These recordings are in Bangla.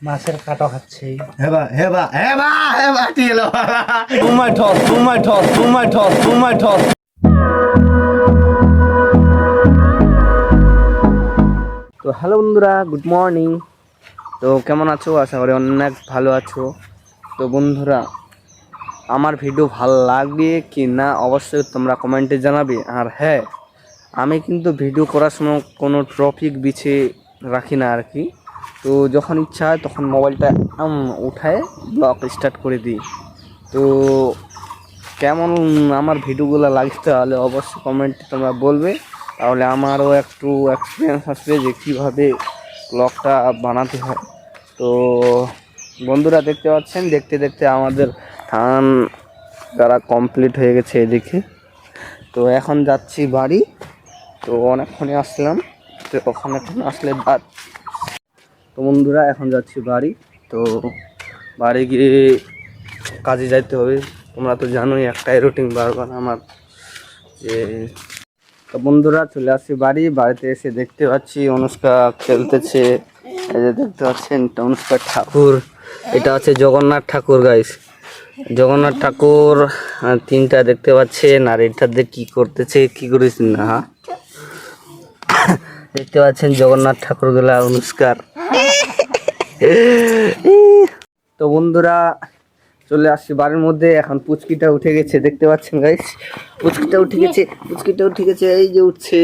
মাছের কাটা খাচ্ছে। হেবা হেবা হেবা হেবা টিলো টস। তো হ্যালো বন্ধুরা, গুড মর্নিং। তো কেমন আছো? আশা করি অনেক ভালো আছো। তো বন্ধুরা, আমার ভিডিও ভালো লাগবে কি না অবশ্যই তোমরা কমেন্টে জানাবে। আর হ্যাঁ, আমি কিন্তু ভিডিও করার সময় কোনো টপিক বিছে রাখি না আর কি। তো যখন ইচ্ছা হয় তখন মোবাইলটা উঠায় ব্লগ স্টার্ট করে দিই। তো কেমন আমার ভিডিওগুলো লাগছে তাহলে অবশ্যই কমেন্টে তোমরা বলবে, তাহলে আমারও একটু এক্সপিরিয়েন্স আসবে যে কীভাবে ব্লগটা বানাতে হয়। তো বন্ধুরা দেখতে পাচ্ছেন, দেখতে দেখতে আমাদের ধান দ্বারা কমপ্লিট হয়ে গেছে এদিকে। তো এখন যাচ্ছি বাড়ি। তো অনেকক্ষণে আসলাম, তো ওখানে আসলে তো বন্ধুরা এখন যাচ্ছি বাড়ি। তো বাড়ি গিয়ে কাজে যাইতে হবে। তোমরা তো জানোই একটাই রুটিন বারবার আমার যে। তো বন্ধুরা চলে আসছি বাড়িতে এসে দেখতে পাচ্ছি অনুষ্কা খেলতেছে। এই যে দেখতে পাচ্ছেন অনুষ্কা ঠাকুর, এটা হচ্ছে জগন্নাথ ঠাকুর গাইস। জগন্নাথ ঠাকুর তিনটা দেখতে পাচ্ছেন, আর এটাতে কি করতেছে কি করেছেন না দেখতে পাচ্ছেন জগন্নাথ ঠাকুরগুলা অনুষ্কার। তো বন্ধুরা চলে আসছি বাড়ির মধ্যে। এখন পুচকিটা উঠে গেছে, দেখতে পাচ্ছেন গাইস, পুচকিটা উঠে গেছে এই যে উঠছে।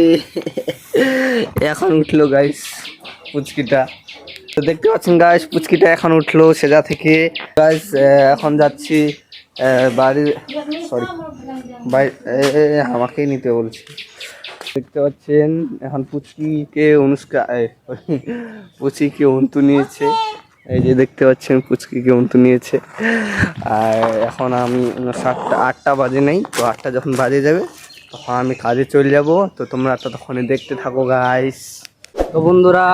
এখন উঠলো গাইস পুচকিটা। তো দেখতে পাচ্ছেন গাইস, পুচকিটা এখন উঠলো সেজা থেকে। গাইস এখন যাচ্ছি বাড়ির, সরি আমাকেই নিতে বলছি। দেখতে পাচ্ছেন এখন পুচকিকে পুচকিকে অন্তু নিয়েছে। এই যে দেখতে পাচ্ছেন পুচকিকে অন্তু নিয়েছে। আর এখন আমি 8টা বাজে নেই, তো 8টা যখন বাজে যাবে তখন আমি কাজে চলে যাব। তো তোমরা ততক্ষণে দেখতে থাকো গাইস। তো বন্ধুরা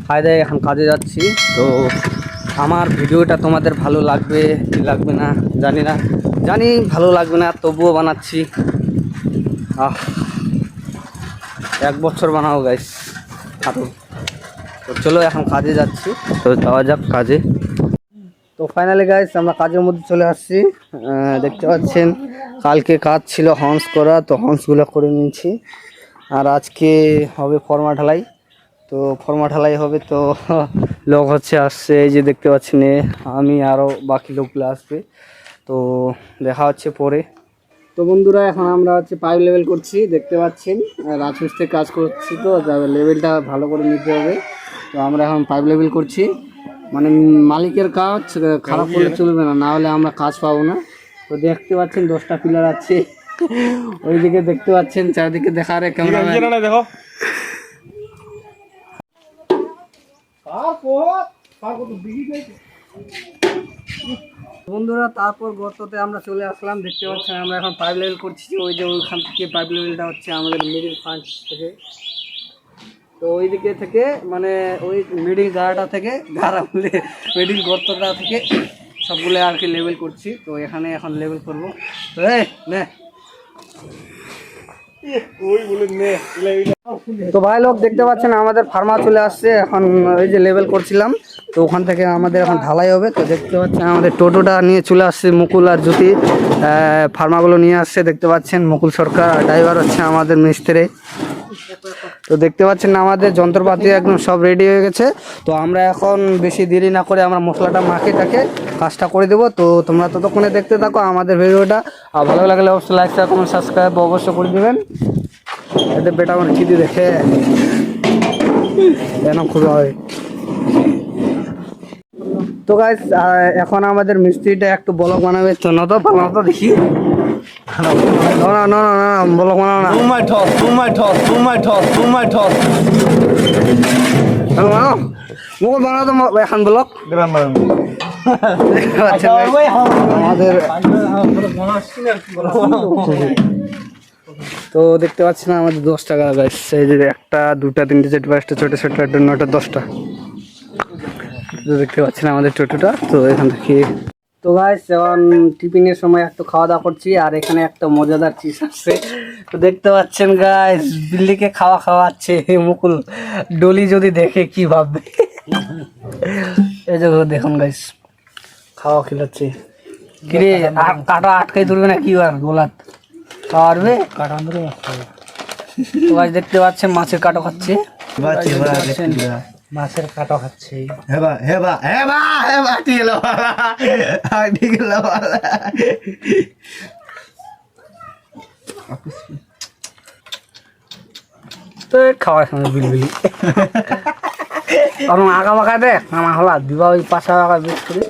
কায়দায় এখন কাজে যাচ্ছি। তো আমার ভিডিওটা তোমাদের ভালো লাগবে কি লাগবে না জানি ভালো লাগবে না, তবুও বানাচ্ছি। 1 বছর বানাবো গাইস আরো। তো চলো এখন কাজে যাচ্ছি, তো যাওয়া যাক কাজে। তো ফাইনালি গাইস আমরা কাজের মধ্যে চলে আসছি। দেখতে পাচ্ছেন কালকে কাজ ছিল হর্নস করা, তো হর্নসগুলো করে নিয়েছি। আর আজকে হবে ফর্মা ঢালাই। তো ফর্মা ঢালাই হবে, তো লোক আসছে এই যে দেখতে পাচ্ছেন, আমি আরও বাকি লোকগুলো আসবে। তো দেখা হচ্ছে পরে। তো বন্ধুরা এখন আমরা পাইপ লেভেল করছি, দেখতে পাচ্ছেন রাজমিস্ত্রির কাজ করছি। তো লেভেলটা ভালো করে নিতে হবে। তো আমরা এখন পাইপ লেভেল করছি, মানে মালিকের কাজ খারাপ করলে চলবে না, না হলে আমরা কাজ পাবো না। তো দেখতে পাচ্ছেন 10টা পিলার আছে ওইদিকে, দেখতে পাচ্ছেন চারদিকে দেখা রে ক্যামেরা দেখো। বন্ধুরা তারপর গর্ততে আমরা চলে আসলাম, দেখতে পাচ্ছেন আমরা এখন পাইপ লেভেল করছি। ওই যে ওইখান থেকে পাইপ লেভেলটা হচ্ছে আমাদের মিডিল ফান্ড থেকে। তো ওই দিকে থেকে মানে ওই মিডিল গাড়াটা থেকে মিডিল গর্তটা থেকে সবগুলো আর কি লেভেল করছি। তো এখানে এখন লেভেল করবো। তো ভাই লোক দেখতে পাচ্ছেন আমাদের ফার্মা চলে আসছে। এখন ওই যে লেভেল করছিলাম, তো ওখান থেকে আমাদের এখন ঢালাই হবে। তো দেখতে পাচ্ছেন আমাদের টোটোটা নিয়ে চলে আসছে মুকুল আর জ্যোতি, ফার্মাগুলো নিয়ে আসছে। দেখতে পাচ্ছেন মুকুল সরকার, ড্রাইভার হচ্ছে আমাদের মিস্ত্রি। তো দেখতে পাচ্ছেন আমাদের যন্ত্রপাতি একদম সব রেডি হয়ে গেছে। তো আমরা এখন বেশি দেরি না করে আমরা মশলাটা মাখিয়ে কাজটা করে দেবো। তো তোমরা ততক্ষণে দেখতে থাকো আমাদের ভিডিওটা। আর ভালো লাগলে অবশ্যই লাইক শেয়ার কমেন্ট সাবস্ক্রাইব অবশ্যই করে দেবেন। এতে বেটা আমার খিদি দেখে খুবই হয়। তো গাইস এখন আমাদের মিস্ত্রিটা একটু ব্লগ বানাবে, তো নতো দেখি ব্লগ বানাও না। মুকুল বানাও তো এখন ব্লগ আমাদের। তো দেখতে পাচ্ছি না আমাদের 10 টাকা গাইস, এই যে 1টা 2টা 3টে 4টে 5টা 6টা 7টা 8টা 9টা 10টা। দেখতে পাচ্ছেন আমাদের টোটোটা। তো এখান থেকে তো গাইস এখন টিফিনের সময় একটু খাওয়া দাওয়া করছি, আর এখানে একটা মজাদার চিজ আছে। তো দেখতে পাচ্ছেন গাইস বিল্লিকে খাওয়াচ্ছে মুকুল। ডলি যদি দেখে কি ভাববে। এই যে দেখুন গাইস খাওয়া খিলাচ্ছি কিরে কাটা আটকাই ধরবে না কি আর গোলাত পারবে কাটা ধরে তো গাইস দেখতে পাচ্ছেন মাছের কাটা খাচ্ছে বাচ্চা বড় দেখতে মাছের কাটা খাচ্ছে হেবা টিলো টিলো তো খাওয়ার সময় বিলবিলি কারণ আগা বাঁকা দেখ আমার হলা দিবা ওই পাশা বাঁকা বেশ করে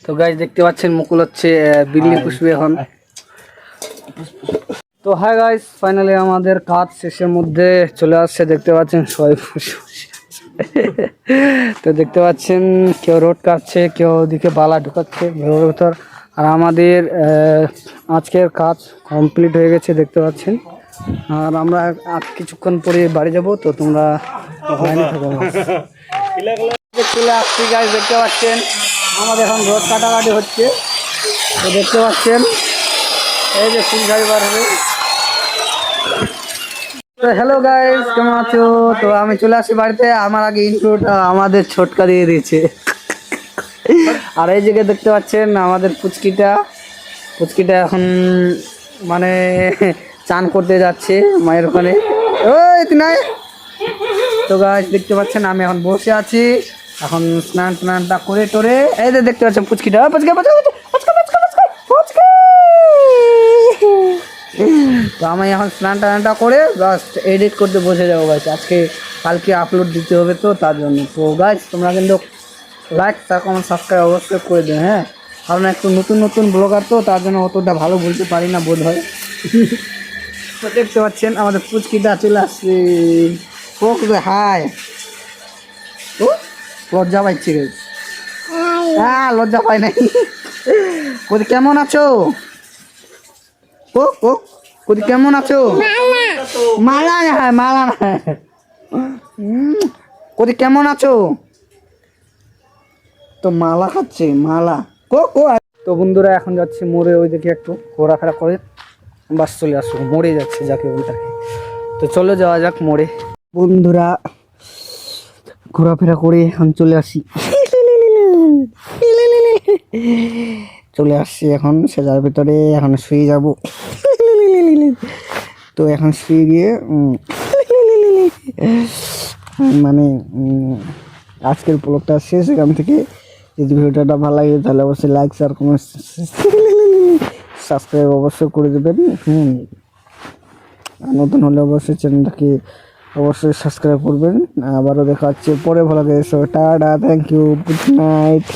তো গাইস দেখতে পাচ্ছেন মুকুল হচ্ছে বিল্লি পুষবে এখন তো হাই গাইস ফাইনালি আমাদের কাজ শেষের মধ্যে চলে আসছে দেখতে পাচ্ছেন সবাই তো দেখতে পাচ্ছেন কেউ রোড কাটছে কেউ ওদিকে বালা ঢুকাচ্ছে ঘরের ভেতর আর আমাদের আজকের কাজ কমপ্লিট হয়ে গেছে দেখতে পাচ্ছেন আর আমরা কিছুক্ষণ পরে বাড়ি যাব তো তোমরা লাইনে থাকো চলে আসছি গাইস দেখতে পাচ্ছেন আমাদের এখন রোড কাটাকাটি হচ্ছে তো দেখতে পাচ্ছেন এই যে ফুল গাড়ি বার হবে তো হ্যালো গাইস কেমন আছো তো আমি চলে আসি বাড়িতে আমার আগে ইন্ট্রোটা আমাদের ছোটকা দিয়ে দিয়েছে আর এই জায়গায় দেখতে পাচ্ছেন আমাদের পুচকিটা এখন মানে চান করতে যাচ্ছে মায়ের ওখানে ওই নাই তো গাইস দেখতে পাচ্ছেন আমি এখন বসে আছি এখন স্নানটা করে টোরে এই যে দেখতে পাচ্ছেন পুচকিটা তো আমি এখন স্নানটা করে জাস্ট এডিট করতে বসে যাবো গাইস কালকে আপলোড দিতে হবে তো তার জন্য তো গাইস তোমরা কিন্তু লাইক কমেন্ট সাবস্ক্রাইব অবশ্যই করে দেবে হ্যাঁ কারণ একটু নতুন ব্লগার তো তার জন্য অতটা ভালো বলতে পারি না বোধ হয় তো দেখতে পাচ্ছেন আমাদের পুচকিটা চলে আসছে হাই ও লজ্জা পাইছে হ্যাঁ লজ্জা পাই নাই কোদি কেমন আছো কোদি কেমন আছো মালা না কোদি কেমন আছো তো মালা খাচ্ছে মালা তো বন্ধুরা এখন যাচ্ছে মোড়ে ওই দিকে একটু ঘোরাফেরা করে বাস চলে আসবো মোড়ে যাচ্ছে যাকে বলতে তো চলে যাওয়া যাক মোড়ে বন্ধুরা ঘোরাফেরা করে এখন চলে আসি চলে আসছি এখন সেজার ভিতরে এখন শুয়ে যাব তো এখন শুয়ে গিয়ে মানে আজকের ব্লগটা শেষ এখান থেকে যদি ভিডিওটা ভালো লাগে তাহলে অবশ্যই লাইক শেয়ার কমেন্ট সাবস্ক্রাইব অবশ্যই করে দেবেন নতুন হলে অবশ্যই চ্যানেলটাকে অবশ্যই সাবস্ক্রাইব করবেন আবারও দেখা হচ্ছে পরে ভালো লাগে tata thank you good night